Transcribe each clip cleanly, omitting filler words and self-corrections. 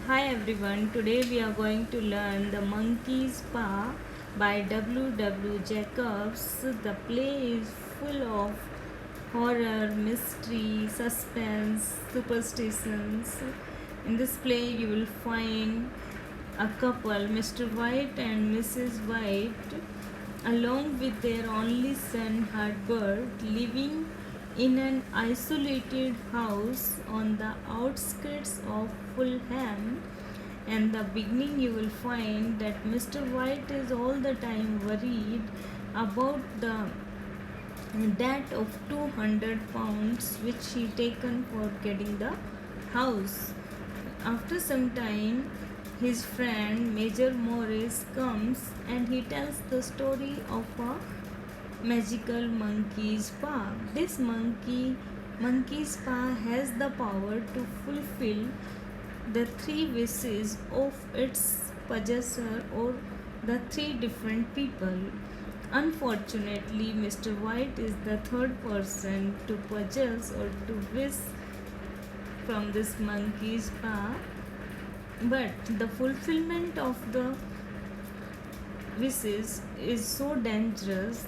Hi everyone, today we are going to learn The Monkey's Paw by W. W. Jacobs. The play is full of horror, mystery, suspense, superstitions. In this play, you will find a couple, Mr. White and Mrs. White, along with their only son Herbert, living in an isolated house on the outskirts of Fulham. In the beginning, you will find that Mr. White is all the time worried about the debt of £200 which he taken for getting the house. After some time, his friend Major Morris comes and he tells the story of a magical monkey's paw. This monkey's paw has the power to fulfill the three wishes of its possessor or the three different people. Unfortunately, Mr. White is the third person to possess or to wish from this monkey's paw, but the fulfillment of the wishes is so dangerous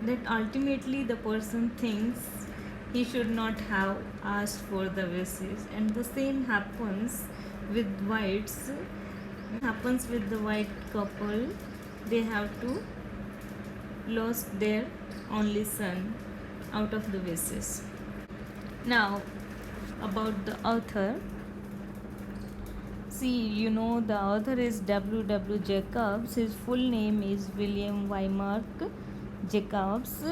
that ultimately the person thinks he should not have asked for the wishes, and the same with whites happens with the white couple. They have to lost their only son out of the wishes. Now about the author. See, the author is W. W. Jacobs. His full name is William Waymark Jacobs,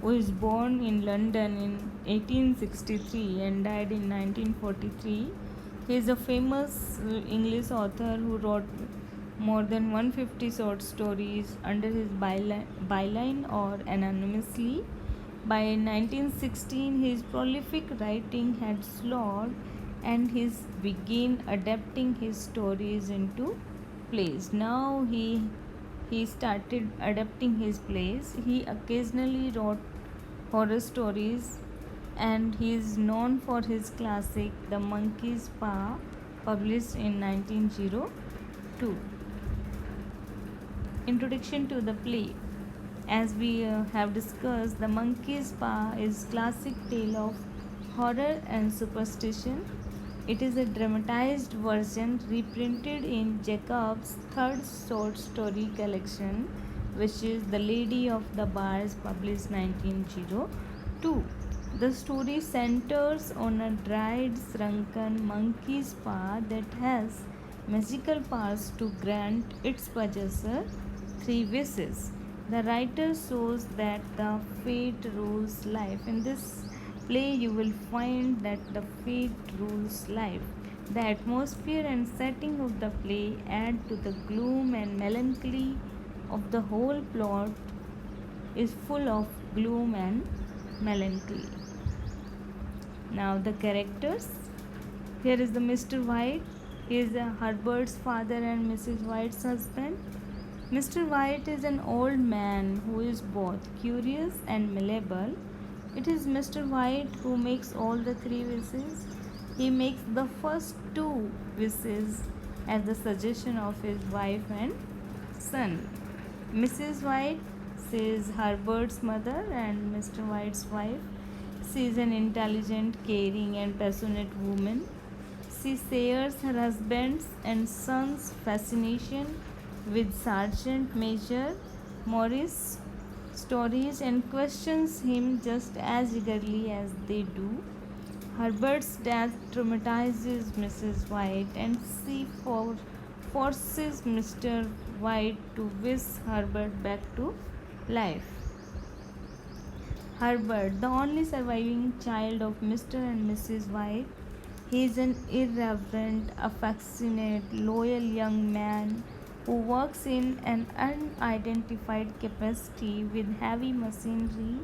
who is born in London in 1863 and died in 1943. He is a famous English author who wrote more than 150 short stories under his byline or anonymously. By 1916, his prolific writing had slowed and he began adapting his stories into plays. Now he started adapting his plays. He occasionally wrote horror stories and he is known for his classic The Monkey's Paw, published in 1902. Introduction to the play. As we have discussed, The Monkey's Paw is classic tale of horror and superstition. It is a dramatized version reprinted in Jacobs' third short story collection, which is The Lady of the Bars, published 1902. The story centers on a dried, shrunken monkey's paw that has magical powers to grant its possessor three wishes. The writer shows that the fate rules life. In this play, you will find that the fate rules life. The atmosphere and setting of the play add to the gloom and melancholy of the whole plot is full of gloom and melancholy. Now the characters. Here is the Mr. White. He is Herbert's father and Mrs. White's husband. Mr. White is an old man who is both curious and malleable. It is Mr. White who makes all the three wishes. He makes the first two wishes at the suggestion of his wife and son. Mrs. White, says Herbert's mother and Mr. White's wife. She is an intelligent, caring, and passionate woman. She shares her husband's and son's fascination with Sergeant Major Morris' stories and questions him just as eagerly as they do. Herbert's death traumatizes Mrs. White and she forces Mr. White to wish Herbert back to life. Herbert, the only surviving child of Mr. and Mrs. White, he is an irreverent, affectionate, loyal young man who works in an unidentified capacity with heavy machinery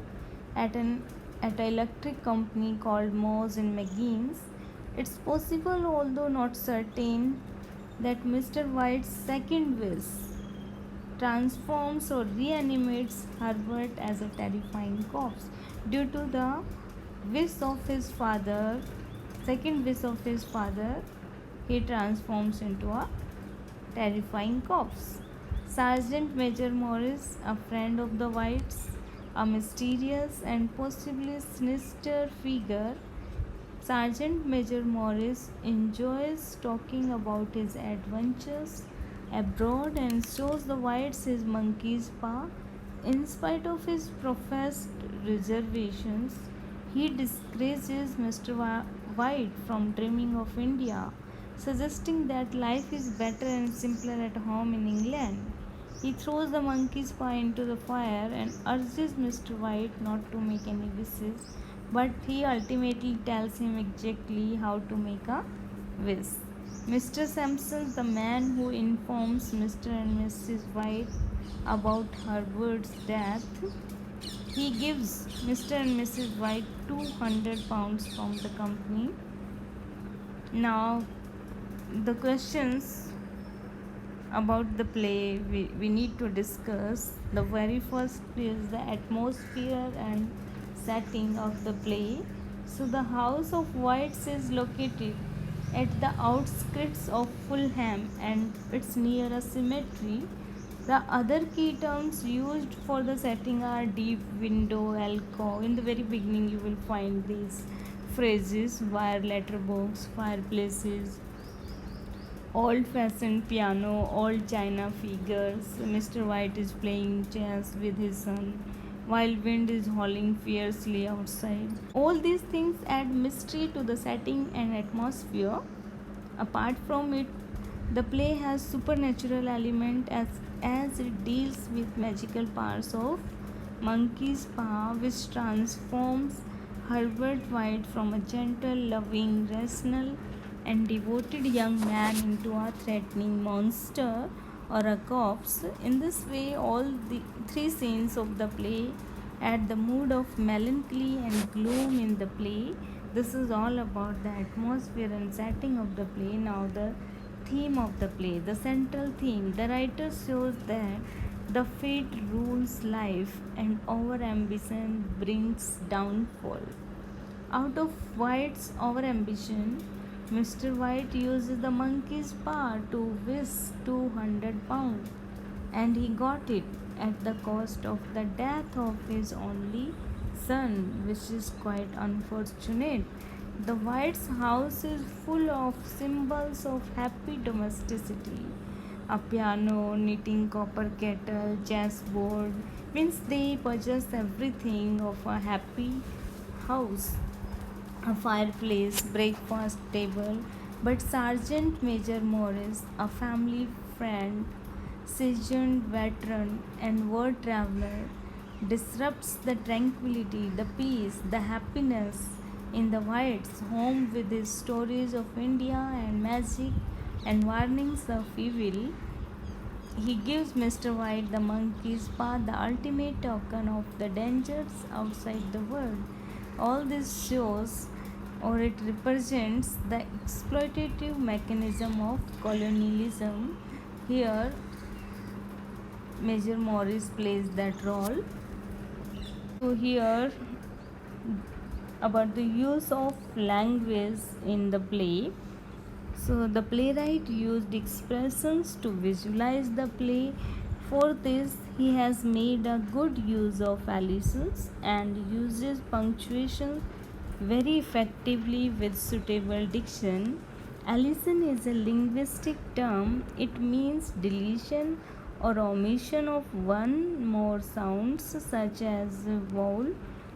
at an electric company called Moss and McGuinness. It's possible, although not certain, that Mr. White's second wish transforms or reanimates Herbert as a terrifying corpse. Due to the wish of his father, second wish of his father, he transforms into a terrifying corpse. Sergeant Major Morris, a friend of the Whites, a mysterious and possibly sinister figure, Sergeant Major Morris enjoys talking about his adventures abroad and shows the Whites his monkey's paw. In spite of his professed reservations, he discourages Mr. White from dreaming of India, suggesting that life is better and simpler at home in England. He throws the monkey's paw into the fire and urges Mr. White not to make any wishes, but he ultimately tells him exactly how to make a wish. Mr. Sampson, the man who informs Mr. and Mrs. White about Herbert's death, he gives Mr. and Mrs. White £200 from the company. Now, the questions about the play we need to discuss. The very first is the atmosphere and setting of the play. So the House of Whites is located at the outskirts of Fulham and it's near a cemetery. The other key terms used for the setting are deep window, alcove. In the very beginning you will find these phrases: wire letterbox, fireplaces, old-fashioned piano, old china figures. Mr. White is playing chess with his son while wind is howling fiercely outside. All these things add mystery to the setting and atmosphere. Apart from it, the play has supernatural element as it deals with magical powers of monkey's paw, which transforms Herbert White from a gentle, loving, rational, and devoted young man into a threatening monster or a corpse. In this way, all the three scenes of the play add the mood of melancholy and gloom in the play. This is all about the atmosphere and setting of the play. Now, the theme of the play, the central theme. The writer shows that the fate rules life and over ambition brings downfall. Out of White's over ambition, Mr. White uses the monkey's paw to whisk £200, and he got it at the cost of the death of his only son, which is quite unfortunate. The White's house is full of symbols of happy domesticity. A piano, knitting copper kettle, chessboard, means they possess everything of a happy house. A fireplace, breakfast table, but Sergeant Major Morris, a family friend, seasoned veteran, and word traveler, disrupts the tranquility, the peace, the happiness in the Whites' home with his stories of India and magic and warnings of evil. He gives Mr. White the monkey's paw, the ultimate token of the dangers outside the world. All this shows or it represents the exploitative mechanism of colonialism. Here, Major Morris plays that role. So, here about the use of language in the play. So, the playwright used expressions to visualize the play. For this, he has made a good use of allusions and uses punctuation very effectively with suitable diction. Allusion is a linguistic term. It means deletion or omission of one more sounds such as a vowel,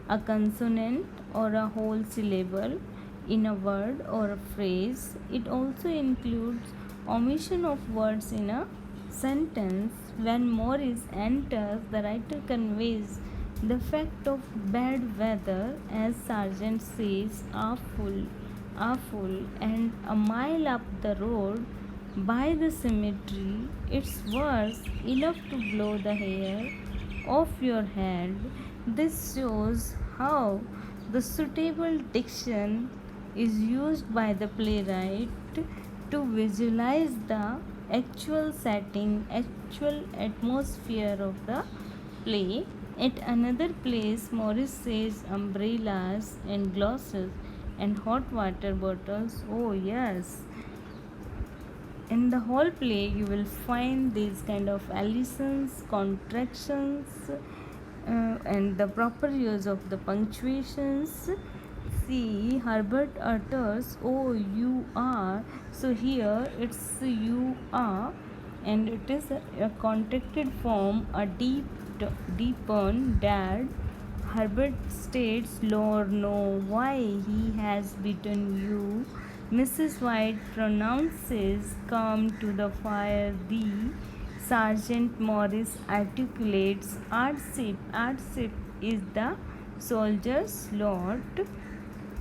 a consonant, or a whole syllable in a word or a phrase. It also includes omission of words in a sentence. When Morris enters, the writer conveys the fact of bad weather, as Sergeant says, awful, and a mile up the road by the cemetery, it's worse enough to blow the hair off your head. This shows how the suitable diction is used by the playwright to visualize the actual setting, actual atmosphere of the play. At another place, Morris says umbrellas and glasses and hot water bottles. Oh, yes. in the whole play you will find these kind of allusions, contractions, and the proper use of the punctuations. See, Herbert utters "oh you are," so here it's "you are," and it is a contracted form, a deepened dad. Herbert states Lord know why he has beaten you. Mrs. White pronounces come to the fire thee. Sergeant Morris articulates Ardship. Ardship is the soldier's lot.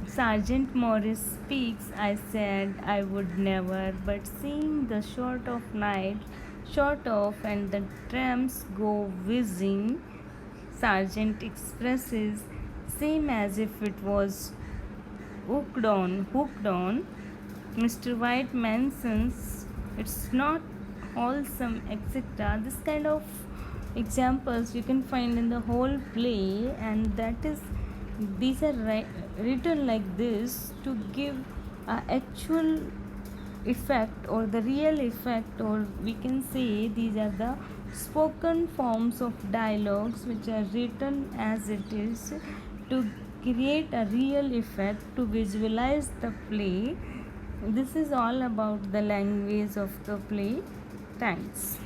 Sergeant Morris speaks. I said I would never, but seeing the short off and the trams go whizzing, Sergeant expresses, same as if it was hooked on. Mr. White mentions it's not wholesome, etc. This kind of examples you can find in the whole play, and that is these are written like this to give actual effect or the real effect, or we can say these are the spoken forms of dialogues which are written as it is to create a real effect, to visualize the play. This is all about the language of the play. Thanks.